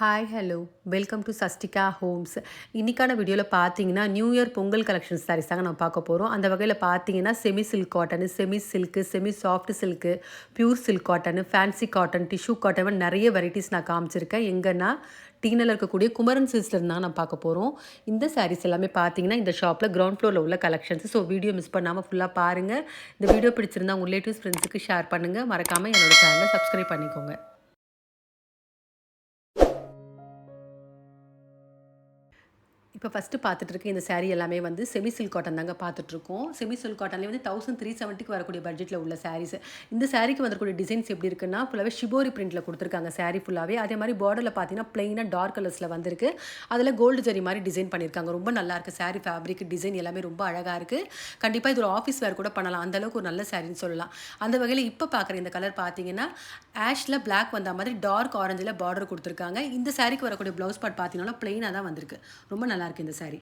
Hi hello welcome to Sastika Homes. இன்றைக்கான வீடியோவில் பார்த்தீங்கன்னா new year Pongal collections sarees தாங்க நம்ம பார்க்க போகிறோம். அந்த வகையில் பார்த்தீங்கன்னா semi silk cotton, semi silk, semi soft silk, pure silk cotton, fancy cotton, tissue cotton நிறைய வெரைட்டிஸ் நான் காமிச்சிருக்கேன். எங்கன்னா டீனில் இருக்கக்கூடிய குமரன் சில்க்ஸ்ல தான் நான் பார்க்க போகிறோம். இந்த சாரீஸ் எல்லாமே பார்த்தீங்கன்னா இந்த ஷாப்பில் கிரவுண்ட் ஃப்ளோரில் உள்ள கலெக்ஷன்ஸ். ஸோ வீடியோ மிஸ் பண்ணாமல் ஃபுல்லாக பாருங்கள். இந்த வீடியோ பிடிச்சிருந்தா உங்கள் ரிலேட்டிவ்ஸ் ஃப்ரெண்ட்ஸுக்கு ஷேர் பண்ணுங்கள். மறக்காமல் என்னோட சேனலை சப்ஸ்கிரைப் பண்ணிக்கோங்க. இப்போ ஃபஸ்ட்டு பார்த்துட்டு இருக்க இந்த சாரீ எல்லாமே வந்து செமி சில்க் காட்டன் தாங்க பார்த்துட்ருக்கோம். செமி சில்க் காட்டன்லேயே வந்து 1370க்கு வரக்கூடிய பட்ஜெட்டில் உள்ள சாரீஸ். இந்த சாரீக்கு வரக்கூடிய டிசைன்ஸ் எப்படி இருக்குன்னா ஃபுல்லாகவே ஷிபோரி பிரிண்ட்டில் கொடுத்துருக்காங்க சாரீ ஃபுல்லாகவே. அதே மாதிரி பார்டரில் பார்த்தீங்கன்னா பிளைனாக டார்க் கலர்ஸில் வந்திருக்கு. அதில் கோல்டு ஜரி மாதிரி டிசைன் பண்ணியிருக்காங்க. ரொம்ப நல்லாயிருக்கு சாரீ ஃபேப்ரிக் டிசைன் எல்லாமே ரொம்ப அழகாக இருக்குது. கண்டிப்பாக இது ஒரு ஆஃபீஸ் வேர் கூட பண்ணலாம். அந்தளவுக்கு ஒரு நல்ல சாரின்னு சொல்லலாம். அந்த வகையில் இப்போ பார்க்குற இந்த கலர் பார்த்தீங்கன்னா ஆஷில் பிளாக் வந்த மாதிரி டார்க் ஆரஞ்சில் பார்டர் கொடுத்துருக்காங்க. இந்த சாரீக்கு வரக்கூடிய ப்ளவுஸ் பார்ட் பார்த்தீங்கன்னா பிளைனாக தான் வந்திருக்கு. ரொம்ப நல்லா இருக்கு இந்த சாரி.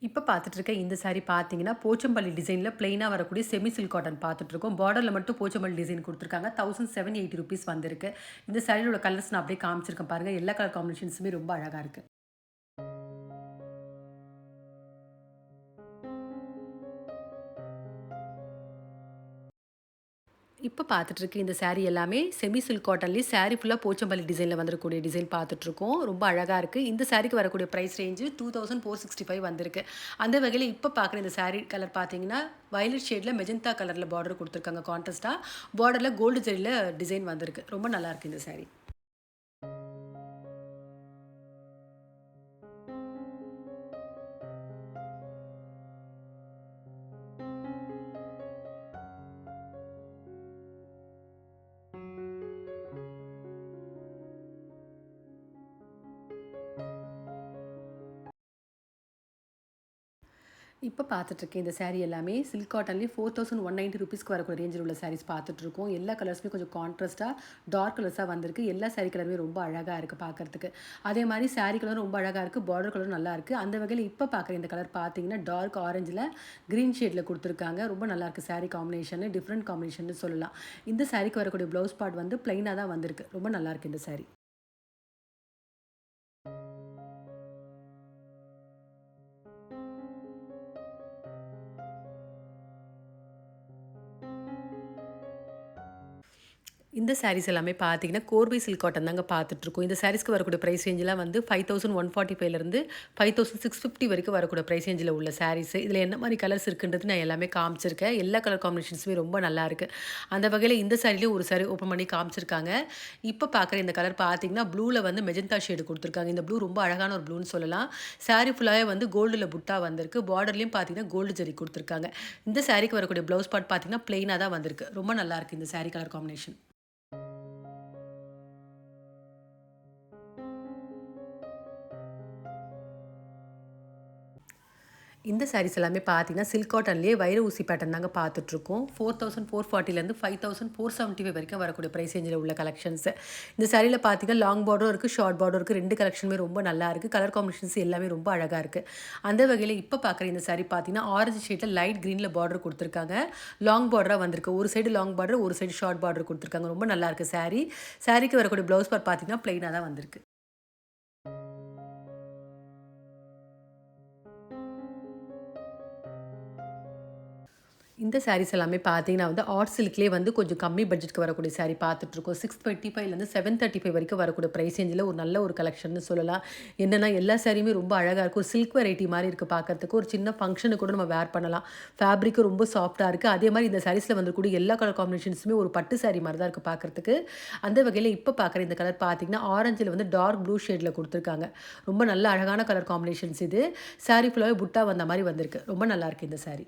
இப்போ பார்த்துட்டு இருக்க இந்த சாரி பார்த்தீங்கன்னா போச்சம்பள்ளி டிசைனில் பிளைனாக வரக்கூடிய செமி சில்க் காட்டன் பார்த்துட்ருக்கோம். பார்டரில் மட்டும் போச்சம்பள்ளி டிசைன் கொடுத்துருக்காங்க. 1780 ருபீஸ் வந்திருக்கு. இந்த சாரியோட கலர்ஸ் நான் அப்படியே காமிச்சிருக்கேன் பாருங்கள். எல்லா கலர் காம்பினேஷன்ஸுமே ரொம்ப அழகாக இருக்குது. இப்போ பார்த்துட்ருக்கு இந்த சாரீ எல்லாமே செமி சில்க் காட்டன்லேயே சாரீ ஃபுல்லாக போச்சம்பள்ளி டிசைனில் வந்துருக்கக்கூடிய டிசைன் பார்த்துட்ருக்கோம். ரொம்ப அழகாக இருக்குது. இந்த சாரீக்கு வரக்கூடிய ப்ரைஸ் ரேஞ்சு 2465 வந்திருக்கு. அந்த வகையில் இப்போ பார்க்குற இந்த சாரீ கலர் பார்த்தீங்கன்னா வயலட் ஷேடில் மெஜந்தா கலரில் பார்டர் கொடுத்துருக்காங்க. கான்ட்ராஸ்ட்டாக பார்டரில் கோல்டு ஜரியில் டிசைன் வந்திருக்கு. ரொம்ப நல்லாயிருக்கு இந்த சாரீ. இப்போ பார்த்துட்ருக்கேன் இந்த சாரீ எல்லாமே சில்க் காட்டன்லேயே 4190 ருபீஸ்க்கு வரக்கூடிய ரேஞ்சில் உள்ள சாரீஸ் பார்த்துட்ருக்கோம். எல்லா கலர்ஸுமே கொஞ்சம் கான்ட்ராஸ்ட்டாக டார்க் கலர்ஸாக வந்திருக்கு. எல்லா சாரீ கலருமே ரொம்ப அழகாக இருக்குது பார்க்குறதுக்கு. அதே மாதிரி சாரீ கலரும் ரொம்ப அழகாக இருக்குது. பார்டர் கலரும் நல்லா இருக்குது. அந்த வகையில் இப்போ பார்க்குற இந்த கலர் பார்த்தீங்கன்னா டார்க் ஆரஞ்சில் க்ரீன் ஷேடில் கொடுத்துருக்காங்க. ரொம்ப நல்லாயிருக்கு சாரீ காம்பினேஷன். டிஃப்ரெண்ட் காம்பினேஷன் சொல்லலாம். இந்த சாரீக்கு வரக்கூடிய ப்ளவுஸ் பார்ட் வந்து பிளைனாக தான் வந்திருக்கு. ரொம்ப நல்லாயிருக்கு இந்த சாரீ. இந்த சாரீஸ் எல்லாமே பார்த்தீங்கன்னா கோர்வை சில்க் காட்டன் தாங்க பார்த்துட்ருக்கோம். இந்த சாரீஸ்க்கு வரக்கூடிய ப்ரைஸ் ரேஞ்செலாம் வந்து 5145லேருந்து 5650 வரைக்கும் வரக்கூடிய ப்ரைஸ் ரேஞ்சில் உள்ள சாரீஸ். இதில் என்ன மாதிரி கலர்ஸ் இருக்குன்றது நான் எல்லாமே காமிச்சிருக்கேன். எல்லா கலர் காம்பினேஷன்ஸுமே ரொம்ப நல்லாயிருக்கு. அந்த வகையில் இந்த சாரிலேயும் ஒரு சாரி ஓப்பன் பண்ணி காமிச்சிருக்காங்க. இப்போ பார்க்குற இந்த கலர் பார்த்தீங்கன்னா ப்ளூவில் வந்து மெஜந்தா ஷேடு கொடுத்துருக்காங்க. இந்த ப்ளூ ரொம்ப அழகான ஒரு ப்ளூன்னு சொல்லலாம். சாரீ ஃபுல்லாகவே வந்து கோல்டில் புட்டா வந்திருக்கு. பார்டர்லேயும் பார்த்தீங்கன்னா கோல்டு ஜரி கொடுத்துருக்காங்க. இந்த சாரீக்கு வரக்கூடிய ப்ளவுஸ் பார்ட் பார்த்தீங்கன்னா பிளெயினாக தான் வந்திருக்கு. ரொம்ப நல்லாயிருக்கு இந்த சாரீ கலர் காம்பினேஷன். இந்த சாரீஸ் எல்லாமே பார்த்தீங்கன்னா சில்க் காட்டன்லேயே வைர ஊசி பேட்டர்ன் தாங்க பார்த்துட்ருக்கோம். 4440லேருந்து 5475 வரைக்கும் வரக்கூடிய ப்ரைஸ் ரேஞ்சில் உள்ள கலெக்ஷன்ஸ். இந்த சாரியில் பார்த்தீங்கன்னா லாங் பார்டரும் இருக்குது, ஷார்ட் பார்டரும் இருக்குது. 2 கலெக்ஷனுமே ரொம்ப நல்லா இருக்குது. கலர் காம்பினேஷன்ஸ் எல்லாமே ரொம்ப அழகாக இருக்குது. அந்த வகையில் இப்போ பார்க்குற இந்த சாரி பார்த்தீங்கன்னா ஆரஞ்சு ஷேடில் லைட் க்ரீனில் பார்டர் கொடுத்துருக்காங்க. லாங் பார்டராக வந்திருக்கு. ஒரு சைடு லாங் பார்டர், ஒரு சைடு ஷார்ட் பார்டர் கொடுத்துருக்காங்க. ரொம்ப நல்லாயிருக்கு சாரீ. சாரீக்கு வரக்கூடிய ப்ளவுஸ் பார்ட் பார்த்தீங்கன்னா பிளைனாக தான் வந்திருக்கு. இந்த சாரீஸ் எல்லாமே பார்த்தீங்கன்னா வந்து ஆர்ட் சில்க்லேயே வந்து கொஞ்சம் கம்மி பட்ஜெட்க்கு வரக்கூடிய சாரீ பார்த்துட்ருக்கோம். 625லேருந்து 735 வரைக்கும் வரக்கூடிய ப்ரைஸ் ரேஞ்சில் ஒரு நல்ல ஒரு கலெக்ஷன்னு சொல்லலாம். என்னென்னா எல்லா சாரியுமே ரொம்ப அழகாக இருக்கும். ஒரு சில்க் வெரைட்டி மாதிரி இருக்குது பார்க்குறதுக்கு. ஒரு சின்ன ஃபங்க்ஷனுக்கு கூட நம்ம வேர் பண்ணலாம். ஃபேப்ரிக்கும் ரொம்ப சாஃப்ட்டாக இருக்குது. அதே மாதிரி இந்த சாரீஸில் வந்துக்கூடிய எல்லா கலர் காம்பினேஷன்ஸுமே ஒரு பட்டு சாரீ மாதிரி தான் இருக்குது பார்க்குறதுக்கு. அந்த வகையில் இப்போ பார்க்குற இந்த கலர் பார்த்தீங்கன்னா ஆரஞ்சில் வந்து டார்க் ப்ளூ ஷேடில் கொடுத்துருக்காங்க. ரொம்ப நல்ல அழகான கலர் காம்பினேஷன்ஸ் இது. சாரீ ஃபுல்லாகவே புட்டா வந்த மாதிரி வந்திருக்கு. ரொம்ப நல்லாயிருக்கு இந்த சாரீ.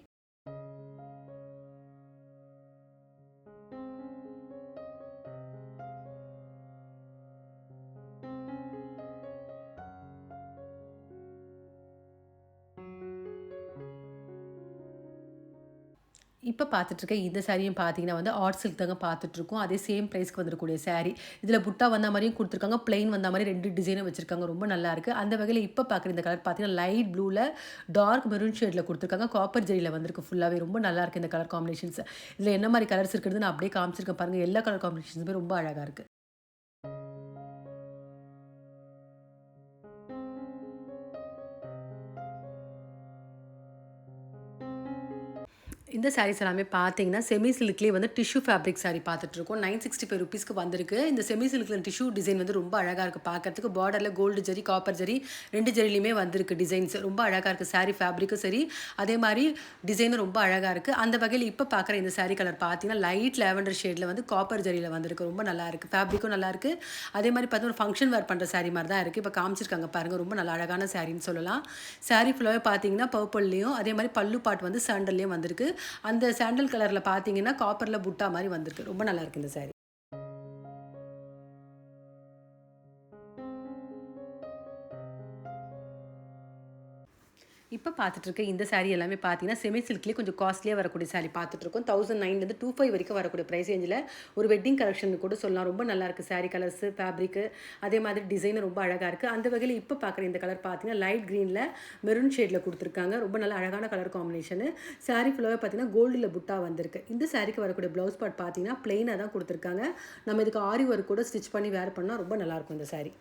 இப்ப பார்த்துட்டுருக்க இந்த சாரியும் பார்த்தீங்கன்னா வந்து ஆர்ட் சில்க் தாங்க பார்த்துட்டுருக்கோம். அதே சேம் பிரைஸ்க்கு வந்துரக்கூடிய சாரி. இதில புட்டா வந்த மாரியும் குடுத்துருக்காங்க. பிளெயின் வந்த மாரி 2 டிசைனும் வச்சிருக்காங்க. ரொம்ப நல்லாருக்கு. அந்த வகையில இப்ப பார்க்குற இந்த கலர் பார்த்தீங்கன்னா, லைட் ப்ளூல டார்க் மெரூன் ஷேட்ல குடுத்துருக்காங்க. காப்பர் ஜரியில வந்திருக்கு ஃபுல்லாவே. ரொம்ப நல்லாருக்கு இந்த கலர் காம்பினேஷன்ஸ். இதில என்ன மாரி கலர்ஸ் இருக்குன்னு நான் அப்படியே காமிச்சிருக்கேன் பாருங்க. எல்லா கலர் காம்பினேஷன்ஸுமே ரொம்ப அழகா இருக்கு. இந்த சாரீஸ் எல்லாமே பார்த்தீங்கன்னா, செமி சில்க்லேயே வந்து டிஷ்யூ ஃபேப்ரிக் சாரி பார்த்துட்டுருக்கோம். ₹965க்கு வந்திருக்கு. இந்த செமி சில்க்ல டிஷ்யூ டிசைன் வந்து ரொம்ப அழகா இருக்கு பார்க்கறதுக்கு. பார்டர்ல கோல்டு ஜரி, காப்பர் ஜரி 2 ஜரிலயுமே வந்திருக்கு டிசைன்ஸ். ரொம்ப அழகா இருக்கு. சாரி ஃபேப்ரிக்கும் சரி, அதே மாரி டிசைனும் ரொம்ப அழகா இருக்கு. அந்த வகையில இப்ப பார்க்குற இந்த சாரி கலர் பார்த்தீங்கன்னா, லைட் லாவெண்டர் ஷேட்ல வந்து காப்பர் ஜரியில வந்திருக்கு. ரொம்ப நல்லா இருக்கு. ஃபேப்ரிக்கும் நல்லா இருக்கு. அதே மாரி பார்த்தா ஒரு ஃபங்ஷன் வேர் பண்ற சாரி மாரி தான் இருக்கு. இப்ப காமிச்சிருக்காங்க பாருங்க. ரொம்ப நல்ல அழகான சாரின்னு சொல்லலாம். சாரி ஃபுல்லாவே பார்த்தீங்கன்னா, பர்பிள்லயும் அதே மாரி பல்லு பார்ட் வந்து சாண்டல்லயும் வந்திருக்கு. அந்த சாண்டல் கலர்ல பார்த்தீங்கன்னா, காப்பர்ல புட்டா மாரி வந்திருக்கு. ரொம்ப நல்லாருக்கு இந்த சாரி. இப்ப பார்த்துட்டு இருக்க இந்த சாரி எல்லாமே பார்த்தீங்கன்னா, செமி சில்க்லயே கொஞ்சம் காஸ்ட்லியா வரக்கூடிய சாரி பார்த்துட்டு இருக்கோம். 1009லேருந்து 25 வரைக்கும் வரக்கூடிய பிரைஸ் ரேஞ்சுல ஒரு வெட்டிங் கலெக்ஷன் கூட சொல்லலாம். ரொம்ப நல்லாருக்கு சாரி கலர்ஸ், ஃபேப்ரிக் அதே மாதிரி டிசைனும் ரொம்ப அழகா இருக்கு. அந்த வகையில இப்ப பார்க்குற இந்த கலர் பார்த்தீங்கன்னா, லைட் கிரீன்ல மெரூன் ஷேட்ல குடுத்துருக்காங்க. ரொம்ப நல்ல அழகான கலர் காம்பினேஷனு. சாரி ஃபுல்லாவே பார்த்தீங்கன்னா, கோல்டுல புட்டா வந்திருக்கு. இந்த சாரிக்கு வரக்கூடிய ப்ளவுஸ் பார்ட் பார்த்தீங்கன்னா, பிளெயினா தான் குடுத்துருக்காங்க. நம்ம இதுக்கு ஆரி ஒர்க் கூட ஸ்டிச் பண்ணி வேர் பண்ணா ரொம்ப நல்லாருக்கும் இந்த சாரி.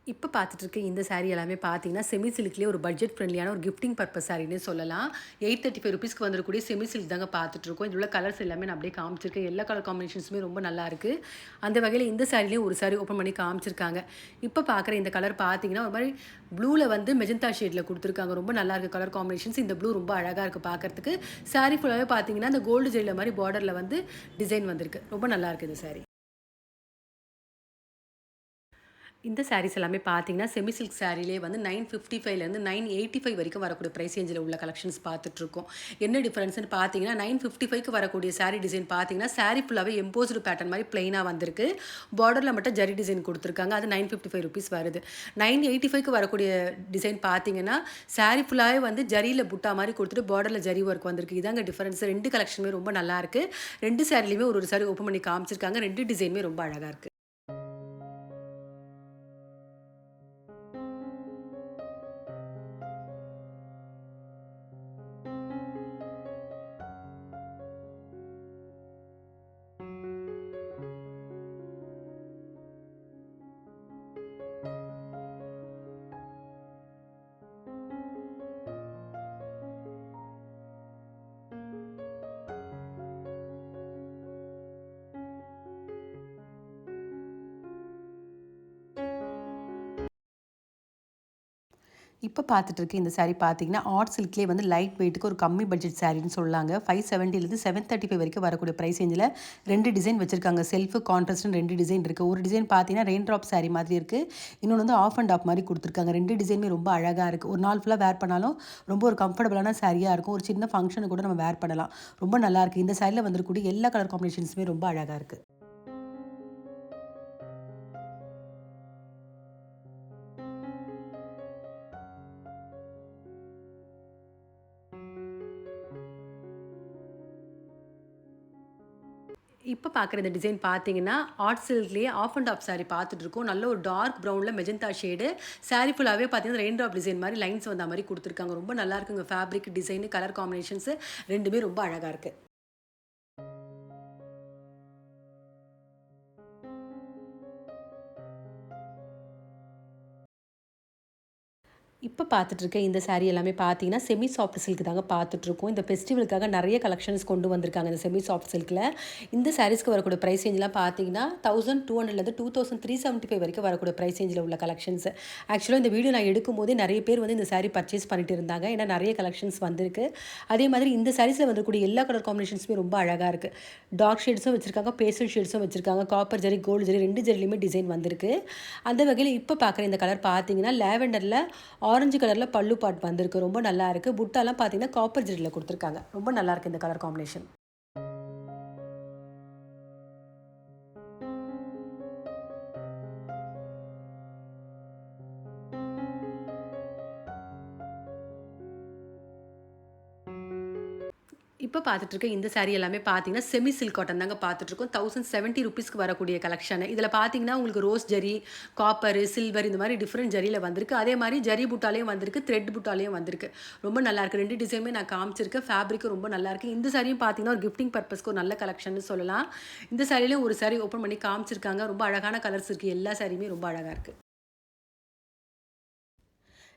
இப்ப பார்த்துட்டு இருக்க இந்த சாரி எல்லாமே பார்த்தீங்கன்னா, செமி சில்க்லேயே ஒரு பட்ஜெட் ஃப்ரெண்ட்லியான ஒரு கிஃப்டிங் பர்ப்பஸ் சாரின்னே சொல்லலாம். ₹835க்கு வந்துரக்கூடிய செமி சில்க் தாங்க பார்த்துட்டுருக்கோம். இதில உள்ள கலர்ஸ் எல்லாமே நான் அப்படியே காமிச்சிருக்கேன். எல்லா கலர் காம்பினேஷன்ஸுமே ரொம்ப நல்லாருக்கு. அந்த வகையில இந்த சாரிலயும் ஒரு சாரி ஓப்பன் பண்ணி காமிச்சிருக்காங்க. இப்ப பார்க்குற இந்த கலர் பார்த்தீங்கன்னா, ஒரு மாரி ப்ளூல வந்து மெஜந்தா ஷேட்ல குடுத்துருக்காங்க. ரொம்ப நல்லாருக்கு கலர் காம்பினேஷன்ஸ். இந்த ப்ளூ ரொம்ப அழகா இருக்கு பார்க்கறதுக்கு. சாரி ஃபுல்லாவே பார்த்தீங்கன்னா, அந்த கோல்டு ஜரில மாரி பார்டர்ல வந்து டிசைன் வந்திருக்கு. ரொம்ப நல்லாருக்கு இந்த சாரி. இந்த சாரீஸ் எல்லாமே பார்த்தீங்கன்னா, செமி சில்க் சாரிலயே வந்து 955லேருந்து 985 வரைக்கும் வரக்கூடிய பிரைஸ் ரேஞ்சில உள்ள கலெக்ஷன்ஸ் பார்த்துட்டுருக்கோம். என்ன டிஃபரன்ஸ்ன்னு பார்த்தீங்கன்னா, 955க்கு வரக்கூடிய சாரி டிசைன் பார்த்தீங்கன்னா, சாரி ஃபுல்லாவே எம்போஸ்டு பேட்டர்ன் மாரி பிளெயினா வந்திருக்கு. பார்டர்ல மட்டும் ஜரி டிசைன் குடுத்துருக்காங்க. அது ₹955 வருது. 985க்கு வரக்கூடிய டிசைன் பார்த்தீங்கன்னா, சாரி ஃபுல்லாவே வந்து ஜரியில புட்டா மாரி குடுத்துட்டு, பார்டர்ல ஜரி ஒர்க் வந்திருக்கு. இதாங்க டிஃபரன்ஸ். 2 கலெக்ஷனுமே ரொம்ப நல்லாருக்கு. 2 சாரிலயுமே ஒரு ஒரு சாரி ஓப்பன் பண்ணி காமிச்சிருக்காங்க. 2 டிசைனுமே ரொம்ப அழகா இருக்கு. இப்ப பார்த்துட்டு இருக்க இந்த சாரி பார்த்தீங்கன்னா, ஆர்ட் சில்க்லேயே வந்து லைட் வெயிட்‌க்கு ஒரு கம்மி பட்ஜெட் சாரின்னு சொல்லாங்க. 570லேருந்து 735 வரைக்கும் வரக்கூடிய பிரைஸ் ரேஞ்சில 2 டிசைன் வச்சிருக்காங்க. செல்ஃப், கான்ட்ராஸ்ட்ன்னு 2 டிசைன் இருக்கு. ஒரு டிசைன் பார்த்தீங்கன்னா, ரெயின் ட்ராப் சாரி மாதிரி இருக்கு. இன்னொன்னு வந்து ஆஃப் அண்ட் ஆஃப் மாரி குடுத்துருக்காங்க. 2 டிசைனுமே ரொம்ப அழகா இருக்கு. ஒரு நாள் ஃபுல்லா வேர் பண்ணாலும் ரொம்ப ஒரு கம்ஃபர்டபுளான சாரியா இருக்கும். ஒரு சின்ன ஃபங்ஷனுக்கு கூட நம்ம வேர் பண்ணலாம். ரொம்ப நல்லாருக்கு. இந்த சாரில வந்திருக்கக்கூடிய எல்லா கலர் காம்பினேஷன்ஸுமே ரொம்ப அழகா இருக்கு. இப்ப பார்க்குற இந்த டிசைன் பார்த்தீங்கன்னா, ஆர்ட் சில்க்லேயே ஆஃப் அண்ட் ஆஃப் சாரி பார்த்துட்டு இருக்கோம். நல்ல ஒரு டார்க் ப்ரவுன்ல மெஜந்தா ஷேடு. சாரி ஃபுல்லாவே பார்த்தீங்கன்னா, ரெயின் ட்ராப் டிசைன் மாரி லைன்ஸ் வந்தா மாரி குடுத்துருக்காங்க. ரொம்ப நல்லா இருக்குங்க. ஃபேப்ரிக், டிசைன், கலர் காம்பினேஷன்ஸ் 2மே ரொம்ப அழகா இருக்கு. இப்ப பார்த்துட்டு இருக்க இந்த சாரி எல்லாமே பார்த்தீங்கன்னா, செமி சாஃப்ட் சில்க் தாங்க பார்த்துட்டுருக்கோம். இந்த ஃபெஸ்டிவலுக்காக நெறைய கலெக்ஷன்ஸ் கொண்டு வந்திருக்காங்க இந்த செமி சாஃப்ட் சில்க்ல. இந்த சாரீஸ்க்கு வரக்கூடிய பிரைஸ் ரேஞ்ச்லாம் பார்த்தீங்கன்னா, 1200லேருந்து 2375 வரைக்கும் வரக்கூடிய பிரைஸ் ரேஞ்சில உள்ள கலெக்ஷன்ஸ். ஆக்சுவலா இந்த வீடியோ நான் எடுக்கும்போதே நெறைய பேர் வந்து இந்த சாரி பர்ச்சேஸ் பண்ணிட்டு இருந்தாங்க. ஏன்னா நெறைய கலெக்ஷன்ஸ் வந்திருக்கு. அதே மாதிரி இந்த சாரீஸ்ல வந்துக்கூடிய எல்லா கலர் காம்பினேஷன்ஸுமே ரொம்ப அழகா இருக்கு. டார்க் ஷேட்ஸும் வச்சிருக்காங்க, பேஸ்டல் ஷேட்ஸும் வச்சிருக்காங்க. காப்பர் ஜரி, கோல்டு ஜரி 2 ஜரிலயுமே டிசைன் வந்திருக்கு. அந்த வகையில இப்ப பார்க்குற இந்த கலர் பார்த்தீங்கன்னா, லாவெண்டர்ல ஆரஞ்சு கலர்ல பல்லு பார்ட் வந்திருக்கு. ரொம்ப நல்லா இருக்கு. புட்டாலாம் பார்த்தீங்கன்னா, காப்பர் ஜரில குடுத்துருக்காங்க. ரொம்ப நல்லா இருக்கு இந்த கலர் காம்பினேஷன். இப்ப பார்த்துட்டு இருக்க இந்த சாரி எல்லாமே பார்த்தீங்கன்னா, செமி சில்க் காட்டன் தாங்க பார்த்துட்டுருக்கோம். ₹1070க்கு வரக்கூடிய கலெக்ஷன். இதில பார்த்தீங்கன்னா, உங்களுக்கு ரோஸ் ஜரி, காப்பர், சில்வர் இந்த மாரி டிஃபரெண்ட் ஜரியில வந்திருக்கு. அதே மாரி ஜரி புட்டாலயும் வந்திருக்கு, த்ரெட் புட்டாலயும் வந்திருக்கு. ரொம்ப நல்லாயிருக்கு. 2 டிசைனுமே நான் காமிச்சிருக்கேன். ஃபேப்ரிக்கும் ரொம்ப நல்லாயிருக்கு. இந்த சாரியும் பார்த்தீங்கன்னா, ஒரு கிஃப்டிங் பர்ப்பஸ்க்கு ஒரு நல்ல கலெக்ஷன்னு சொல்லலாம். இந்த சாரிலயும் ஒரு சாரி ஓப்பன் பண்ணி காமிச்சிருக்காங்க. ரொம்ப அழகான கலர்ஸ் இருக்கு. எல்லா சாரியுமே ரொம்ப அழகா இருக்கு.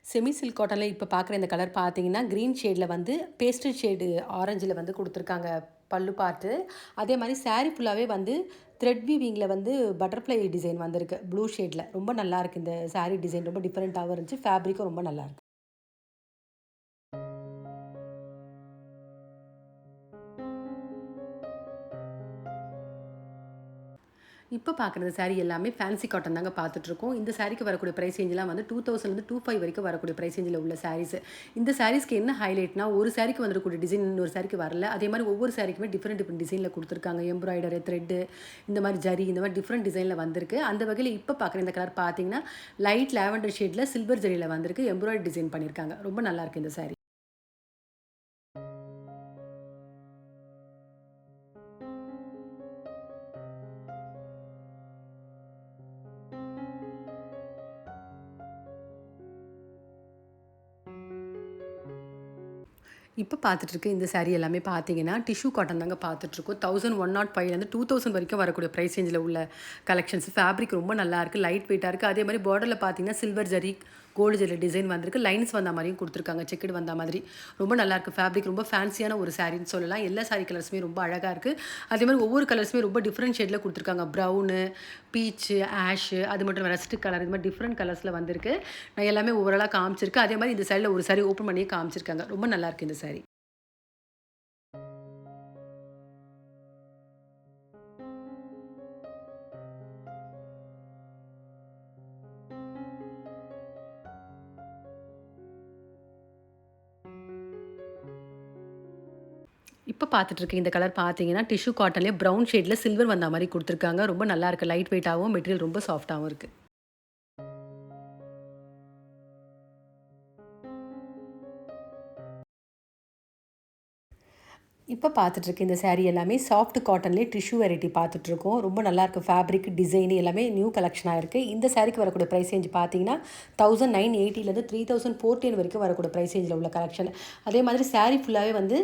செமி சில்க் காட்டன்ல இப்ப பார்க்குற இந்த கலர் பார்த்தீங்கன்னா, கிரீன் ஷேட்ல வந்து பேஸ்டல் ஷேடு ஆரஞ்சுல வந்து குடுத்துருக்காங்க பல்லு பார்ட்டு. அதே மாரி சாரி ஃபுல்லாவே வந்து த்ரெட் வீவிங்ல வந்து பட்டர்ஃப்ளை டிசைன் வந்திருக்கு. ப்ளூ ஷேட்ல. ரொம்ப நல்லாயிருக்கு இந்த சாரி டிசைன். ரொம்ப டிஃபரெண்ட்டாவும் இருந்துச்சு. ஃபேப்ரிக்கும் ரொம்ப நல்லாயிருக்கு. இப்ப பார்க்குற சாரி எல்லாமே ஃபேன்சி காட்டன் தாங்க பார்த்துட்ருக்கோம். இந்த சாரிக்கு வரக்கூடிய பிரைஸ் ரேஞ்ச்லாம் வந்து 2000லேருந்து 25 வரைக்கும் வரக்கூடிய பிரைஸ் ரேஞ்சில உள்ள சாரீஸ். இந்த சாரீஸ்க்கு என்ன ஹைலைட்னா, ஒரு சாரிக்கு வந்துருக்கக்கூடிய டிசைன் இன்னொரு சாரிக்கு வரல. அதே மாரி ஒவ்வொரு சாரிக்குமே டிஃபரெண்ட் டிஃபரெண்ட் டிசைன்ல குடுத்துருக்காங்க. எம்ப்ராய்டரி, த்ரெட்டு இந்த மாரி ஜரி இந்த மாரி டிஃபரெண்ட் டிசைன்ல வந்திருக்கு. அந்த வகையில இப்ப பார்க்குற இந்த கலர் பார்த்தீங்கன்னா, லைட் லாவெண்டர் ஷேட்ல சில்வர் ஜரியில வந்திருக்கு. எம்ப்ராய்டரி டிசைன் பண்ணியிருக்காங்க. ரொம்ப நல்லாயிருக்கு இந்த சாரி. இப்ப பார்த்துட்டு இருக்க இந்த சாரி எல்லாமே பார்த்தீங்கன்னா, டிஷ்யூ காட்டன் தாங்க பார்த்துட்டுருக்கோம். 1105லேருந்து 2000 வரைக்கும் வரக்கூடிய பிரைஸ் ரேஞ்சில உள்ள கலெக்ஷன்ஸ். ஃபேப்ரிக் ரொம்ப நல்லாயிருக்கு. லைட் வெயிட்டா இருக்கு. அதே மாரி பார்டர்ல பார்த்தீங்கன்னா, silver zari, gold zari design வந்திருக்கு. லைன்ஸ் வந்த மாரியும் குடுத்துருக்காங்க. செக்குடு வந்த மாதிரி. ரொம்ப நல்லாயிருக்கு. ஃபேப்ரிக் ரொம்ப ஃபேன்சியான ஒரு சாரின்னு சொல்லலாம். எல்லா சாரி கலர்ஸுமே ரொம்ப அழகா இருக்கு. அதே மாரி ஒவ்வொரு கலர்ஸுமே ரொம்ப டிஃபரெண்ட் ஷேட்ல குடுத்துருக்காங்க. ப்ரவுனு, பீச்சு, ஆஷு அது மட்டும் இல்ல ரஸ்ட் கலர் இது மாரி டிஃபரெண்ட் கலர்ஸ்ல வந்திருக்கு. நான் எல்லாமே ஓவராலா காமிச்சிருக்கேன். அதே மாரி இந்த சைடுல ஒரு சாரி ஓப்பன் பண்ணியே காமிச்சிருக்காங்க. ரொம்ப நல்லாயிருக்கு இந்த சாரி. இப்ப பார்த்துட்டு இருக்க இந்த கலர் பார்த்தீங்கன்னா, டிஷ்யூ காட்டன்லயே ப்ரவுன் ஷேட்ல சில்வர் வந்தா மாரி குடுத்துருக்காங்க. ரொம்ப நல்லாருக்கு. லைட் வெயிட்டாவும், மெட்டீரியல் ரொம்ப சாஃப்ட்டாவும் இருக்கு. இப்ப பார்த்துட்டு இருக்க இந்த சாரி எல்லாமே சாஃப்ட் காட்டன்லயே டிஷ்யூ வெரைட்டி பார்த்துட்டுருக்கோம். ரொம்ப நல்லாருக்கு. ஃபேப்ரிக், டிசைன் எல்லாமே நியூ கலெக்ஷனா இருக்கு. இந்த சாரிக்கு வரக்கூடிய பிரைஸ் ரேஞ்ச் பார்த்தீங்கன்னா, 1980லேருந்து 3014 வரைக்கும் வரக்கூடிய பிரைஸ் ரேஞ்சில உள்ள கலெக்ஷன். அதே மாதிரி சாரி ஃபுல்லாவே வந்து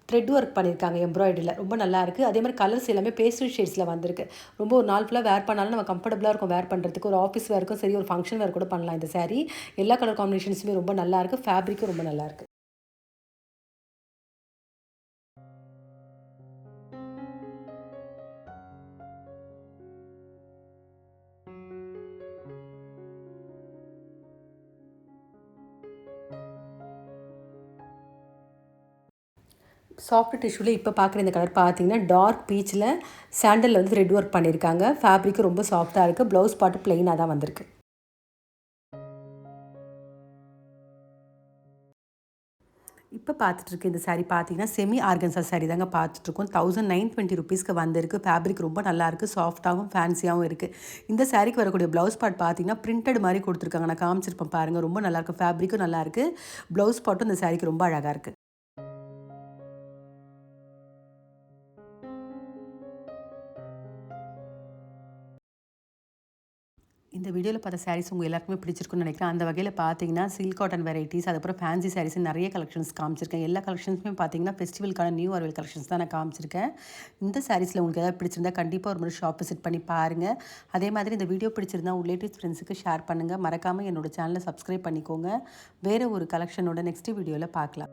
த்ரெட் ஒர்க் பண்ணியிருக்காங்க எம்ப்ராய்டரில. ரொம்ப நல்லாயிருக்கு. அதே மாரி கலர்ஸ் எல்லாமே பேஸ்டல் ஷேட்ஸ்ல வந்திருக்கு. ரொம்ப ஒரு நாள் ஃபுல்லா வேர் பண்ணாலும் நம்ம கம்ஃபர்டபுளா இருக்கும் வேர் பண்றதுக்கு. ஒரு ஆஃபீஸ் வேர்க்கும் சரி, ஒரு ஃபங்ஷன் வேர் கூட பண்ணலாம் இந்த சாரி. எல்லா கலர் காம்பினேஷன்ஸுமே ரொம்ப நல்லாயிருக்கு. ஃபேப்ரிக்கும் ரொம்ப நல்லாயிருக்கு. சாஃப்ட் டிஷ்யூல இப்ப பார்க்குற இந்த கலர் பார்த்தீங்கன்னா, டார்க் பீச்ல சாண்டல்ல வந்து த்ரெட் ஒர்க் பண்ணியிருக்காங்க. ஃபேப்ரிக்கும் ரொம்ப சாஃப்ட்டா இருக்கு. ப்ளவுஸ் பார்ட் பிளெயினா தான் வந்திருக்கு. இப்ப பார்த்துட்டு இருக்க இந்த சாரி பார்த்தீங்கன்னா, செமி ஆர்கன்ஸா சாரி தாங்க பார்த்துட்டுருக்கோம். ₹1920க்கு வந்திருக்கு. ஃபேப்ரிக் ரொம்ப நல்லாயிருக்கு. சாஃப்ட்டாவும், ஃபேன்சியாவும் இருக்கு. இந்த சாரிக்கு வரக்கூடிய ப்ளவுஸ் பார்ட் பார்த்தீங்கன்னா, பிரிண்டட் மாரி குடுத்துருக்காங்க. நான் காமிச்சிருப்பேன் பாருங்க. ரொம்ப நல்லாயிருக்கு. ஃபேப்ரிக்கும் நல்லாயிருக்கு. ப்ளவுஸ் பார்ட்டும் இந்த சாரிக்கு ரொம்ப அழகா இருக்கு. இந்த வீடியோல பார்த்த சாரீஸ் உங்க எல்லாருக்குமே பிடிச்சிருக்கும்னு நினைக்கிறேன். அந்த வகையில பார்த்தீங்கன்னா, சில்க் காட்டன் வெரைட்டீஸ், அதுக்கப்புறம் ஃபேன்சி சாரீஸ் நெறைய கலெக்ஷன்ஸ் காமிச்சிருக்கேன். எல்லா கலெக்ஷன்ஸுமே பார்த்தீங்கன்னா, ஃபெஸ்டிவலுக்கான நியூ அரைவல் கலெக்ஷன்ஸ் தான் நான் காமிச்சிருக்கேன். இந்த சாரீஸ்ல உங்களுக்கு ஏதாவது பிடிச்சிருந்தா கண்டிப்பா ஒரு முறை ஷாப் விசிட் பண்ணி பாருங்க. அதே மாதிரி இந்த வீடியோ பிடிச்சிருந்தா உங்க ரிலேட்டிவ்ஸ், ஃப்ரெண்ட்ஸுக்கு ஷேர் பண்ணுங்க. மறக்காம என்னோட சேனல சப்ஸ்கிரைப் பண்ணிக்கோங்க. வேற ஒரு கலெக்ஷனோட நெக்ஸ்ட் வீடியோல பார்க்கலாம்.